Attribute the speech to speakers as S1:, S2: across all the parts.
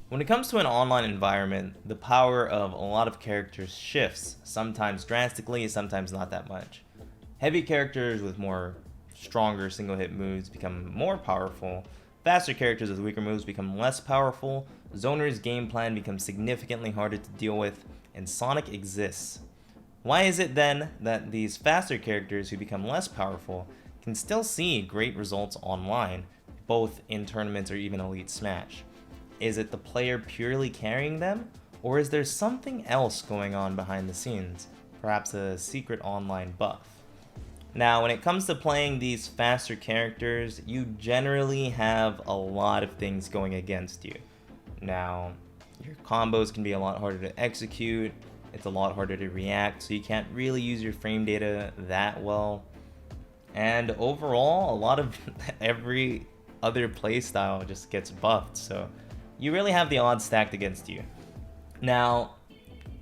S1: When it comes to an online environment, the power of a lot of characters shifts, sometimes drastically, sometimes not that much. Heavy characters with more stronger single hit moves become more powerful, faster characters with weaker moves become less powerful, Zoner's game plan becomes significantly harder to deal with, and Sonic exists. Why is it then that these faster characters who become less powerful can still see great results online, both in tournaments or even Elite Smash? Is it the player purely carrying them, or is there something else going on behind the scenes? Perhaps a secret online buff? Now, when it comes to playing these faster characters, you generally have a lot of things going against you. Now, your combos can be a lot harder to execute, it's a lot harder to react, so you can't really use your frame data that well. And overall, a lot of every other playstyle just gets buffed, so you really have the odds stacked against you. Now,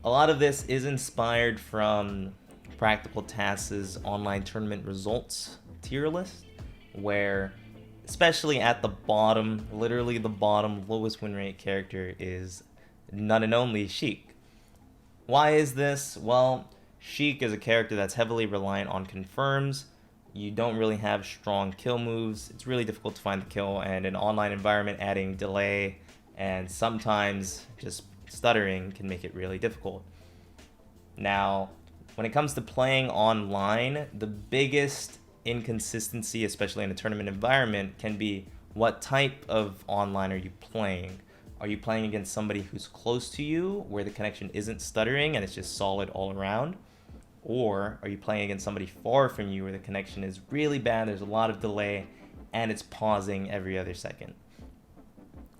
S1: a lot of this is inspired from Practical Task's online tournament results tier list, where especially at the bottom, literally the bottom lowest win rate character is none and only Sheik. Why is this? Well, Sheik is a character that's heavily reliant on confirms. You don't really have strong kill moves. It's really difficult to find the kill, and an online environment adding delay and sometimes just stuttering can make it really difficult. Now, when it comes to playing online, the biggest inconsistency, especially in a tournament environment, can be what type of online are you playing? Are you playing against somebody who's close to you, where the connection isn't stuttering and it's just solid all around? Or are you playing against somebody far from you, where the connection is really bad, there's a lot of delay, and it's pausing every other second?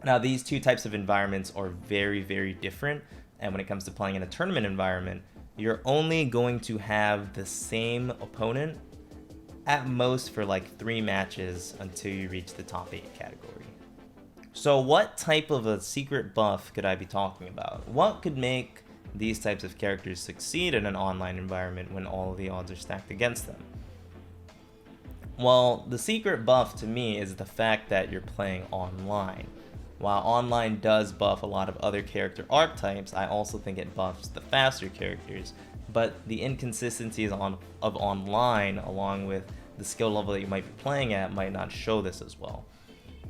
S1: Now, these two types of environments are very, very different, and when it comes to playing in a tournament environment, you're only going to have the same opponent at most for like 3 matches until you reach the top 8 category. So what type of a secret buff could I be talking about? What could make these types of characters succeed in an online environment when all of the odds are stacked against them? Well, the secret buff to me is the fact that you're playing online. While online does buff a lot of other character archetypes, I also think it buffs the faster characters. But the inconsistencies of online, along with the skill level that you might be playing at, might not show this as well.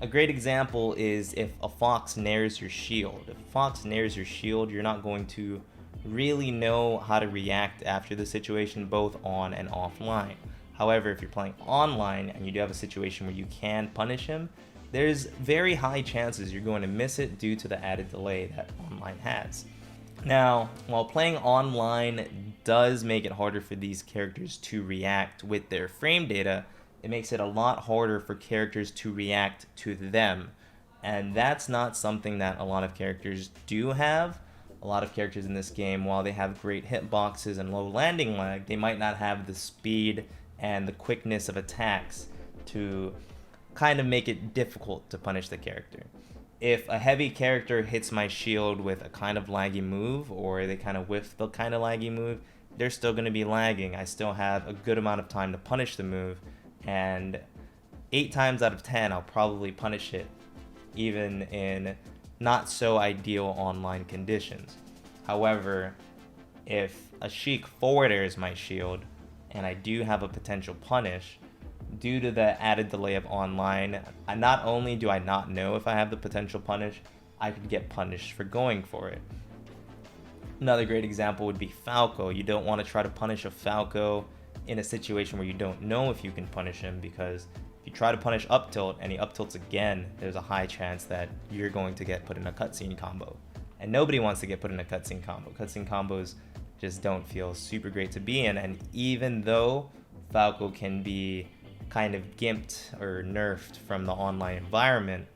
S1: A great example is if a fox nares your shield. If a fox nares your shield, you're not going to really know how to react after the situation, both on and offline. However, if you're playing online and you do have a situation where you can punish him, there's very high chances you're going to miss it due to the added delay that online has. Now, while playing online does make it harder for these characters to react with their frame data, it makes it a lot harder for characters to react to them. And that's not something that a lot of characters do have. A lot of characters in this game, while they have great hitboxes and low landing lag, they might not have the speed and the quickness of attacks to kind of make it difficult to punish the character. If a heavy character hits my shield with a kind of laggy move, or they kind of whiff the kind of laggy move, they're still going to be lagging. I still have a good amount of time to punish the move, and 8 times out of 10 I'll probably punish it, even in not so ideal online conditions. However, if a Sheik forward airs my shield, and I do have a potential punish, due to the added delay of online, not only do I not know if I have the potential punish, I could get punished for going for it. Another great example would be Falco. You don't want to try to punish a Falco in a situation where you don't know if you can punish him, because if you try to punish up tilt and he up tilts again, there's a high chance that you're going to get put in a cutscene combo. And nobody wants to get put in a cutscene combo. Cutscene combos just don't feel super great to be in, and even though Falco can be kind of gimped or nerfed from the online environment,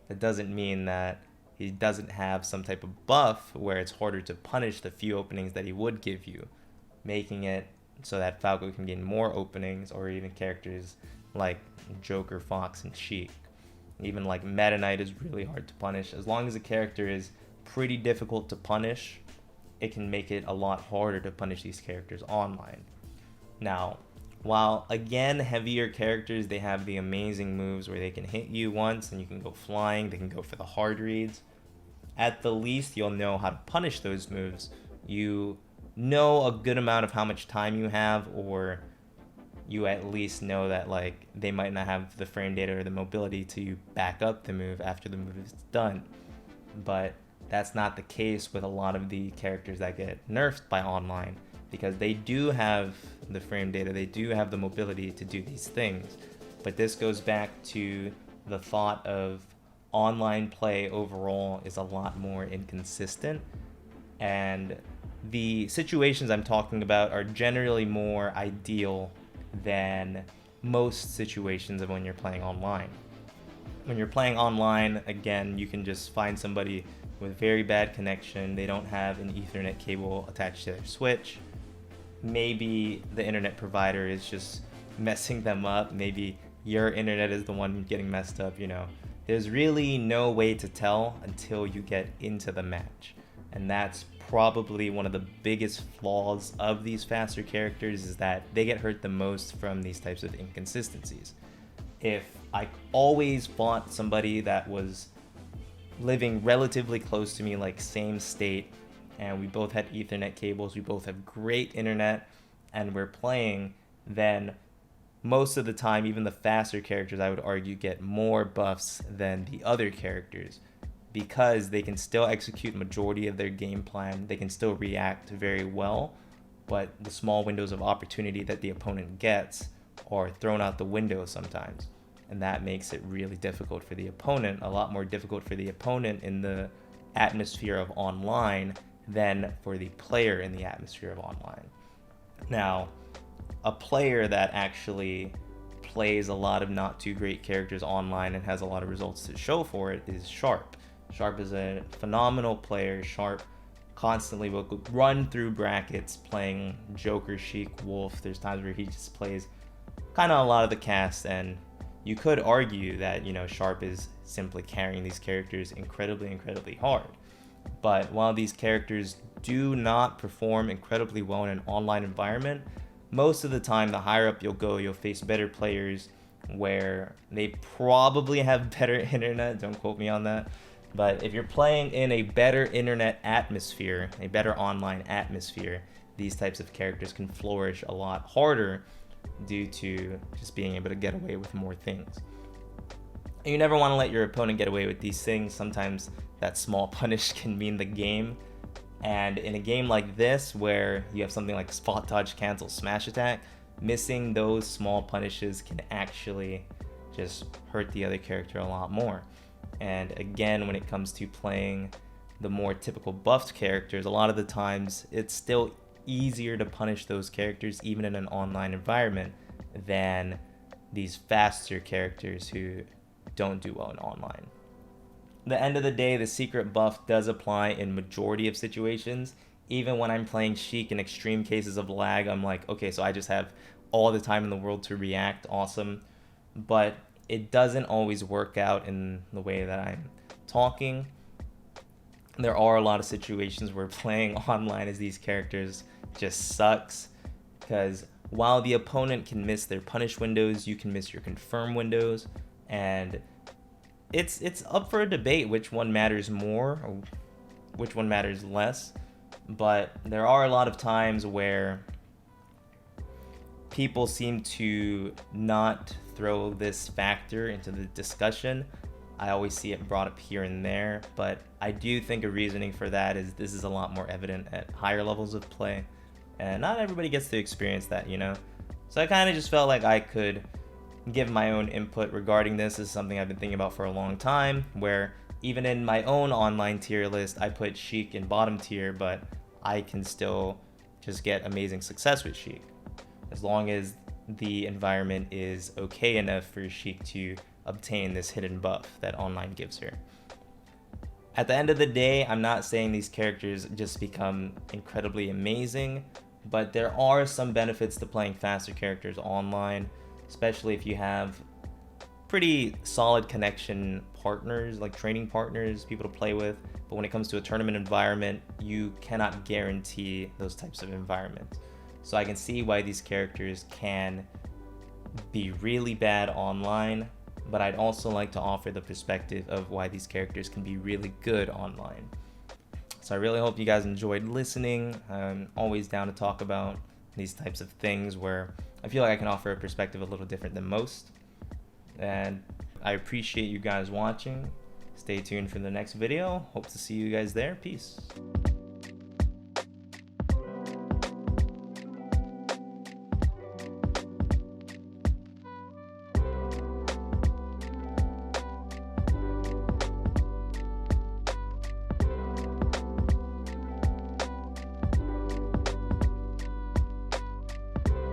S1: that doesn't mean that he doesn't have some type of buff where it's harder to punish the few openings that he would give you, making it so that Falco can gain more openings, or even characters like Joker, Fox, and Sheik. Even like Meta Knight is really hard to punish. As long as a character is pretty difficult to punish, it can make it a lot harder to punish these characters online. Now, while again, heavier characters, they have the amazing moves where they can hit you once and you can go flying, they can go for the hard reads. at the least you'll know how to punish those moves. You know a good amount of how much time you have, or you at least know that like they might not have the frame data or the mobility to back up the move after the move is done. But that's not the case with a lot of the characters that get nerfed by online, because they do have the frame data, they do have the mobility to do these things. But this goes back to the thought of online play overall is a lot more inconsistent, and the situations I'm talking about are generally more ideal than most situations of when you're playing online. When you're playing online, again, you can just find somebody with very bad connection. They don't have an Ethernet cable attached to their Switch. Maybe the internet provider is just messing them up. Maybe your internet is the one getting messed up, you know. There's really no way to tell until you get into the match. And that's probably one of the biggest flaws of these faster characters, is that they get hurt the most from these types of inconsistencies. If I always fought somebody that was living relatively close to me, like same state, and we both had Ethernet cables, we both have great internet, and we're playing, then most of the time, even the faster characters, I would argue, get more buffs than the other characters, because they can still execute majority of their game plan, they can still react very well, but the small windows of opportunity that the opponent gets are thrown out the window sometimes. And that makes it really difficult for the opponent, a lot more difficult for the opponent in the atmosphere of online than for the player in the atmosphere of online. Now, a player that actually plays a lot of not too great characters online and has a lot of results to show for it is Sharp. Sharp is a phenomenal player. Sharp constantly will run through brackets playing Joker, Sheik, Wolf. There's times where he just plays kind of a lot of the cast, and you could argue that, you know, Sharp is simply carrying these characters incredibly hard. But while these characters do not perform incredibly well in an online environment, most of the time, the higher up you'll go, you'll face better players where they probably have better internet. Don't quote me on that. But if you're playing in a better internet atmosphere, a better online atmosphere, these types of characters can flourish a lot harder due to just being able to get away with more things. And you never want to let your opponent get away with these things. Sometimes that small punish can mean the game. And in a game like this, where you have something like spot dodge, cancel, smash attack, missing those small punishes can actually just hurt the other character a lot more. And again, when it comes to playing the more typical buffed characters, a lot of the times it's still easier to punish those characters even in an online environment than these faster characters who don't do well in online. At the end of the day, the secret buff does apply in majority of situations. Even when I'm playing Sheik in extreme cases of lag, I'm like, okay, so I just have all the time in the world to react, awesome. But it doesn't always work out in the way that I'm talking. There are a lot of situations where playing online as these characters just sucks, because while the opponent can miss their punish windows, you can miss your confirm windows, and it's up for a debate which one matters more or which one matters less. But there are a lot of times where people seem to not throw this factor into the discussion. I always see it brought up here and there, but I do think a reasoning for that is this is a lot more evident at higher levels of play, and not everybody gets to experience that, you know? So I kind of just felt like I could give my own input regarding this. This is something I've been thinking about for a long time, where even in my own online tier list, I put Sheik in bottom tier, but I can still just get amazing success with Sheik, as long as the environment is okay enough for Sheik to obtain this hidden buff that online gives her. At the end of the day, I'm not saying these characters just become incredibly amazing, but there are some benefits to playing faster characters online, especially if you have pretty solid connection partners, like training partners, people to play with. But when it comes to a tournament environment, you cannot guarantee those types of environments. So I can see why these characters can be really bad online, but I'd also like to offer the perspective of why these characters can be really good online. So I really hope you guys enjoyed listening. I'm always down to talk about these types of things where I feel like I can offer a perspective a little different than most. And I appreciate you guys watching. Stay tuned for the next video. Hope to see you guys there. Peace.